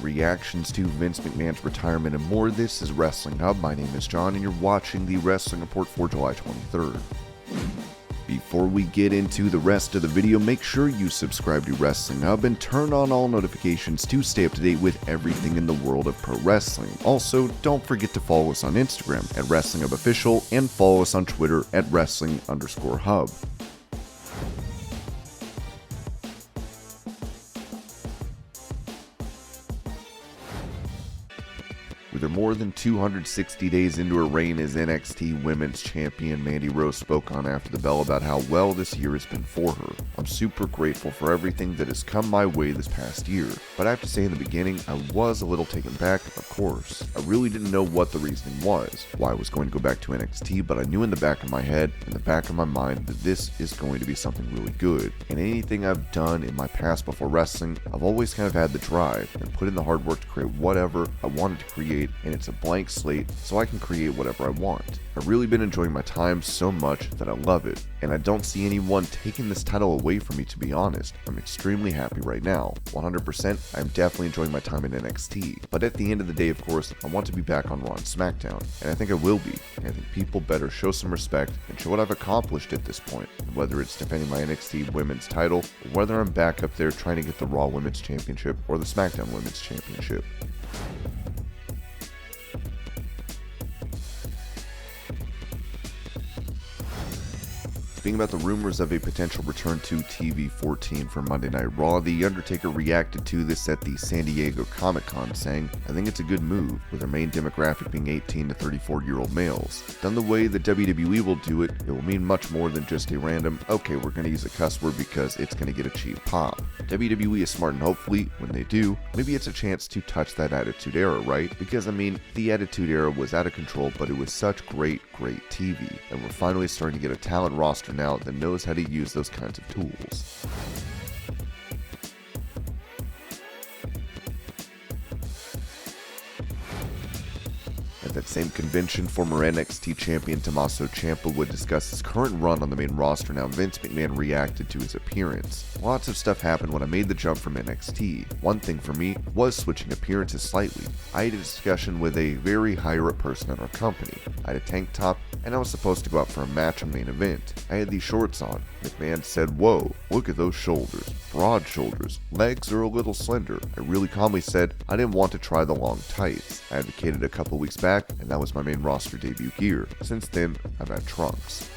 reactions to Vince McMahon's retirement and more. This is Wrestling Hub. My name is John and you're watching the Wrestling Report for July 23rd. Before we get into the rest of the video, make sure you subscribe to Wrestling Hub and turn on all notifications to stay up to date with everything in the world of pro wrestling. Also, don't forget to follow us on Instagram at Wrestling Hub Official and follow us on Twitter at Wrestling_Hub. With her more than 260 days into her reign as NXT Women's Champion, Mandy Rose spoke on After the Bell about how well this year has been for her. "I'm super grateful for everything that has come my way this past year, but I have to say in the beginning, I was a little taken back, of course. I really didn't know what the reasoning was, why I was going to go back to NXT, but I knew in the back of my head, in the back of my mind, that this is going to be something really good. And anything I've done in my past before wrestling, I've always kind of had the drive and put in the hard work to create whatever I wanted to create, and it's a blank slate so I can create whatever I want. I've really been enjoying my time so much that I love it, and I don't see anyone taking this title away from me, to be honest. I'm extremely happy right now. 100%, I'm definitely enjoying my time in NXT, but at the end of the day, of course, I want to be back on RAW and Smackdown, and I think I will be, and I think people better show some respect and show what I've accomplished at this point, whether it's defending my NXT Women's title, or whether I'm back up there trying to get the RAW Women's Championship or the SmackDown Women's Championship. Speaking about the rumors of a potential return to TV 14 for Monday Night Raw, The Undertaker reacted to this at the San Diego Comic-Con, saying, "I think it's a good move, with their main demographic being 18 to 34-year-old males. Done the way the WWE will do it, it will mean much more than just a random, okay, we're going to use a cuss word because it's going to get a cheap pop. WWE is smart, and hopefully, when they do, maybe it's a chance to touch that Attitude Era, right? Because, I mean, the Attitude Era was out of control, but it was such great TV, and we're finally starting to get a talent roster now that knows how to use those kinds of tools." At that same convention, former NXT champion Tommaso Ciampa would discuss his current run on the main roster. Now, Vince McMahon reacted to his appearance. "Lots of stuff happened when I made the jump from NXT. One thing for me was switching appearances slightly. I had a discussion with a very higher-up person in our company. I had a tank top, and I was supposed to go out for a match on main event. I had these shorts on. McMahon said, 'Whoa, look at those shoulders. Broad shoulders. Legs are a little slender.' I really calmly said I didn't want to try the long tights. I advocated a couple weeks back, and that was my main roster debut gear. Since then, I've had trunks."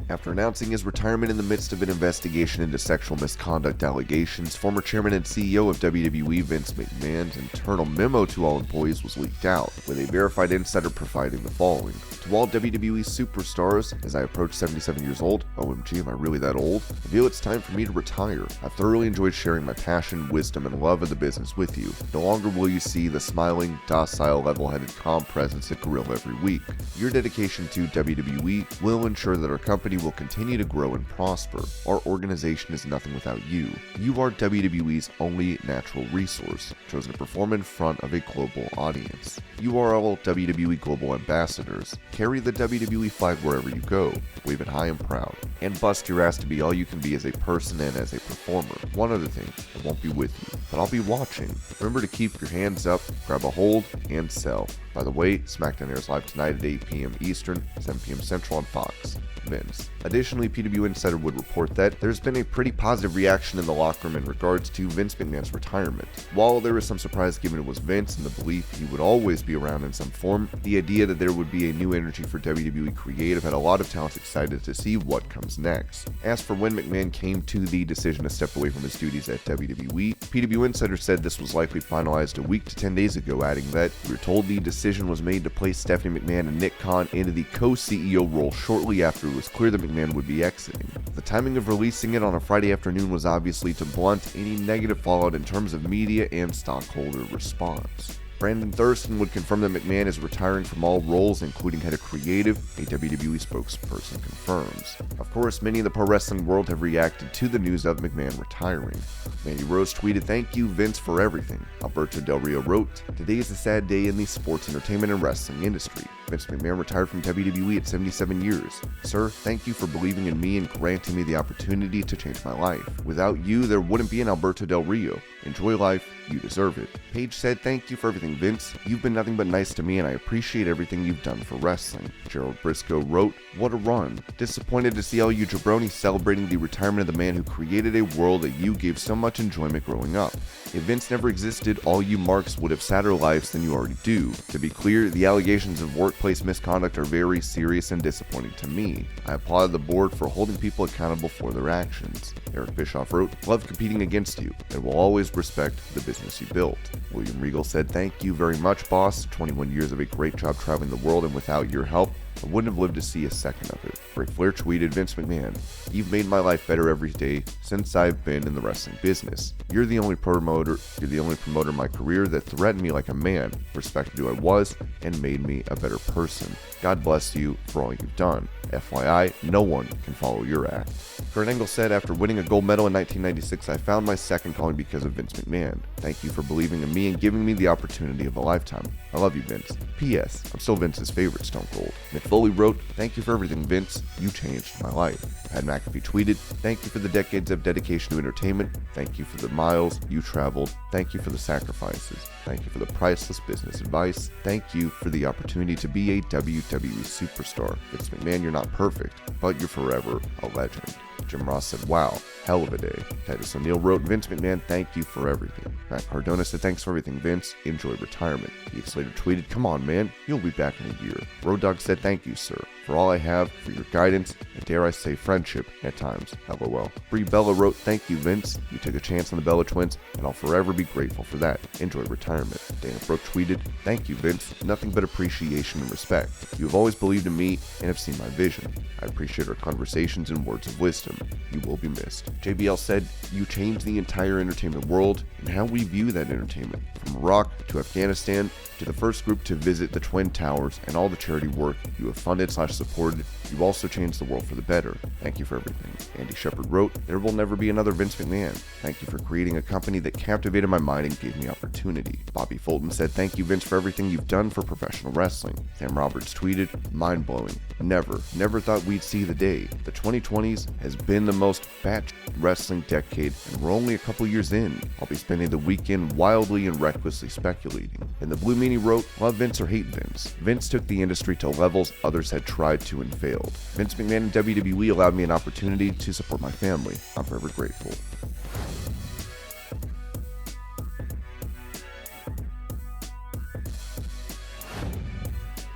After announcing his retirement in the midst of an investigation into sexual misconduct allegations, former chairman and CEO of WWE Vince McMahon's internal memo to all employees was leaked out, with a verified insider providing the following: "To all WWE superstars, as I approach 77 years old, OMG, am I really that old? I feel it's time for me to retire. I've thoroughly enjoyed sharing my passion, wisdom, and love of the business with you. No longer will you see the smiling, docile, level-headed, calm presence at Gorilla every week. Your dedication to WWE will ensure that our company will continue to grow and prosper. Our organization is nothing without you. You are WWE's only natural resource, chosen to perform in front of a global audience. You are all WWE Global Ambassadors. Carry the WWE flag wherever you go. Wave it high and proud. And bust your ass to be all you can be as a person and as a performer. One other thing, I won't be with you, but I'll be watching. Remember to keep your hands up, grab a hold, and sell. By the way, SmackDown airs live tonight at 8 p.m. Eastern, 7 p.m. Central on Fox. Vince." Additionally, PW Insider would report that there's been a pretty positive reaction in the locker room in regards to Vince McMahon's retirement. While there was some surprise given it was Vince and the belief he would always be around in some form, the idea that there would be a new energy for WWE Creative had a lot of talents excited to see what comes next. As for when McMahon came to the decision to step away from his duties at WWE, PW Insider said this was likely finalized a week to 10 days ago, adding that, "We were told the decision was made to place Stephanie McMahon and Nick Khan into the co-CEO role shortly after it was clear that McMahon would be exiting. The timing of releasing it on a Friday afternoon was obviously to blunt any negative fallout in terms of media and stockholder response." Brandon Thurston would confirm that McMahon is retiring from all roles, including head of creative, a WWE spokesperson confirms. Of course, many in the pro wrestling world have reacted to the news of McMahon retiring. Mandy Rose tweeted, "Thank you, Vince, for everything." Alberto Del Rio wrote, "Today is a sad day in the sports, entertainment, and wrestling industry. Vince McMahon retired from WWE at 77 years. Sir, thank you for believing in me and granting me the opportunity to change my life. Without you, there wouldn't be an Alberto Del Rio. Enjoy life, you deserve it. Paige said, thank you for everything, Vince. You've been nothing but nice to me and I appreciate everything you've done for wrestling. Gerald Briscoe wrote, what a run. Disappointed to see all you jabronis celebrating the retirement of the man who created a world that you gave so much enjoyment growing up. If Vince never existed, all you marks would have sadder lives than you already do. To be clear, the allegations of workplace misconduct are very serious and disappointing to me. I applaud the board for holding people accountable for their actions. Eric Bischoff wrote, love competing against you and will always respect the business you built. William Regal said, thank you very much, boss. 21 years of a great job traveling the world, and without your help, I wouldn't have lived to see a second of it. Ric Flair tweeted, Vince McMahon, you've made my life better every day since I've been in the wrestling business. You're the only promoter in my career that threatened me like a man, respected who I was, and made me a better person. God bless you for all you've done. FYI, no one can follow your act. Kurt Angle said, after winning a gold medal in 1996, I found my second calling because of Vince McMahon. Thank you for believing in me and giving me the opportunity of a lifetime. I love you, Vince. P.S. I'm still Vince's favorite Stone Cold. Mick Foley wrote, thank you for everything, Vince. You changed my life. Pat McAfee tweeted, thank you for the decades of dedication to entertainment. Thank you for the miles you traveled. Thank you for the sacrifices. Thank you for the priceless business advice. Thank you for the opportunity to be a WWE superstar. Vince McMahon, you're not perfect, but you're forever a legend. Jim Ross said, wow, hell of a day. Titus O'Neil wrote, Vince McMahon, thank you for everything. Matt Cardona said, thanks for everything, Vince. Enjoy retirement. Heath Slater tweeted, come on, man, you'll be back in a year. Road Dogg said, thank you, sir, for all I have, for your guidance, and dare I say friendship at times. LOL. Brie Bella wrote, thank you, Vince. You took a chance on the Bella twins, and I'll forever be grateful for that. Enjoy retirement. Dana Brooke tweeted, thank you, Vince. Nothing but appreciation and respect. You have always believed in me and have seen my vision. I appreciate our conversations and words of wisdom. You will be missed. JBL said, you changed the entire entertainment world and how we view that entertainment. From Iraq to Afghanistan to the first group to visit the Twin Towers and all the charity work you have funded/supported, you also changed the world for the better. Thank you for everything. Andy Shepard wrote, there will never be another Vince McMahon. Thank you for creating a company that captivated my mind and gave me opportunity. Bobby Fulton said, thank you, Vince, for everything you've done for professional wrestling. Sam Roberts tweeted, mind-blowing. Never thought we'd see the day. The 2020s has been the most batch wrestling decade, and we're only a couple years in. I'll be spending the weekend wildly and recklessly speculating. And the Blue Meanie wrote, love Vince or hate Vince. Vince took the industry to levels others had tried to and failed. Vince McMahon and WWE allowed me an opportunity to support my family. I'm forever grateful.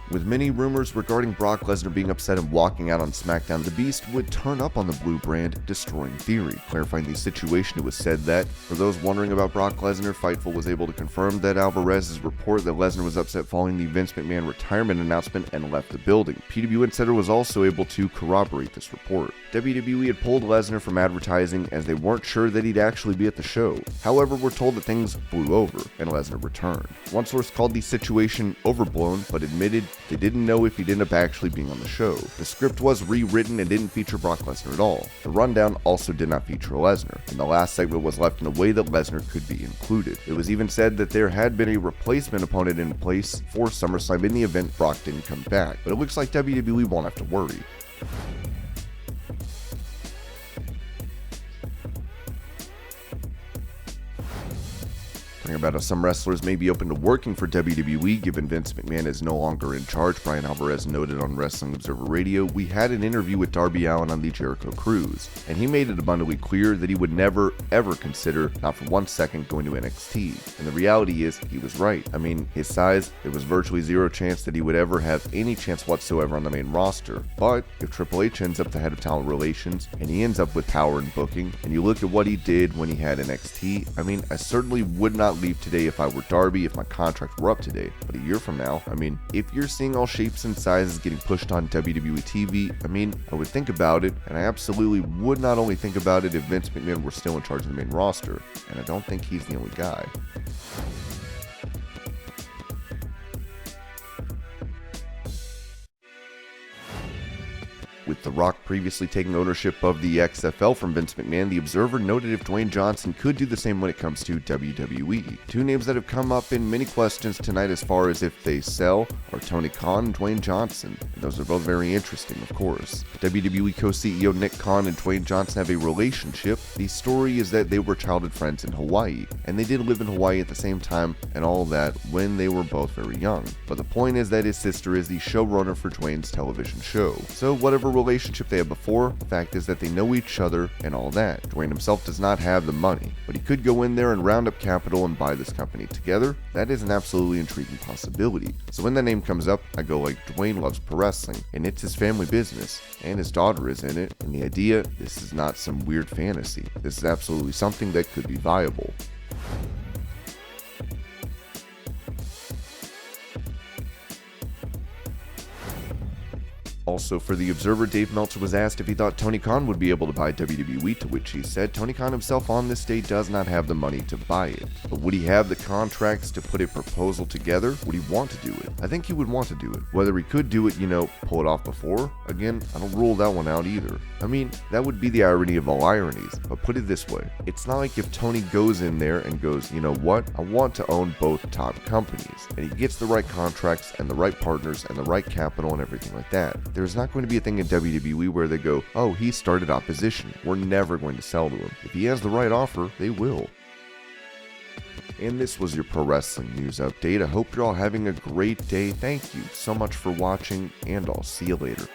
With many rumors regarding Brock Lesnar being upset and walking out on SmackDown, the Beast would turn up on the Blue brand, destroying Theory. Clarifying the situation, it was said that, for those wondering about Brock Lesnar, Fightful was able to confirm that Alvarez's report that Lesnar was upset following the Vince McMahon retirement announcement and left the building. PW Insider was also able to corroborate this report. WWE had pulled Lesnar from advertising as they weren't sure that he'd actually be at the show. However, we're told that things blew over and Lesnar returned. One source called the situation overblown, but admitted they didn't know if he'd end up actually being on the show. The script was rewritten and didn't feature Brock Lesnar at all. The rundown also did not feature Lesnar, and the last segment was left in a way that Lesnar could be included. It was even said that there had been a replacement opponent in place for SummerSlam in the event Brock didn't come back, but it looks like WWE won't have to worry. About how some wrestlers may be open to working for WWE given Vince McMahon is no longer in charge, Brian Alvarez noted on Wrestling Observer Radio, we had an interview with Darby Allin on the Jericho Cruise, and he made it abundantly clear that he would never, ever consider, not for 1 second, going to NXT. And the reality is, he was right. I mean, his size, there was virtually zero chance that he would ever have any chance whatsoever on the main roster. But if Triple H ends up the head of talent relations, and he ends up with power and booking, and you look at what he did when he had NXT, I mean, I certainly would not leave today if I were Darby, if my contract were up today. But a year from now, I mean, if you're seeing all shapes and sizes getting pushed on WWE TV, I mean, I would think about it, and I absolutely would not only think about it if Vince McMahon were still in charge of the main roster, and I don't think he's the only guy. With The Rock previously taking ownership of the XFL from Vince McMahon, The Observer noted if Dwayne Johnson could do the same when it comes to WWE. Two names that have come up in many questions tonight as far as if they sell are Tony Khan and Dwayne Johnson. And those are both very interesting, of course. WWE co-CEO Nick Khan and Dwayne Johnson have a relationship. The story is that they were childhood friends in Hawaii, and they did live in Hawaii at the same time and all of that when they were both very young. But the point is that his sister is the showrunner for Dwayne's television show. So whatever relationship they had before, the fact is that they know each other and all that. Dwayne himself does not have the money, but he could go in there and round up capital and buy this company together. That is an absolutely intriguing possibility. So when that name comes up, I go like, Dwayne loves pro wrestling, and it's his family business, and his daughter is in it, and the idea, this is not some weird fantasy. This is absolutely something that could be viable. Also, for The Observer, Dave Meltzer was asked if he thought Tony Khan would be able to buy WWE, to which he said Tony Khan himself on this day does not have the money to buy it. But would he have the contracts to put a proposal together? Would he want to do it? I think he would want to do it. Whether he could do it, pull it off before, again, I don't rule that one out either. I mean, that would be the irony of all ironies, but put it this way. It's not like if Tony goes in there and goes, you know what, I want to own both top companies, and he gets the right contracts and the right partners and the right capital and everything like that. There's not going to be a thing in WWE where they go, oh, he started opposition, we're never going to sell to him. If he has the right offer, they will. And this was your pro wrestling news update. I hope you're all having a great day. Thank you so much for watching, and I'll see you later.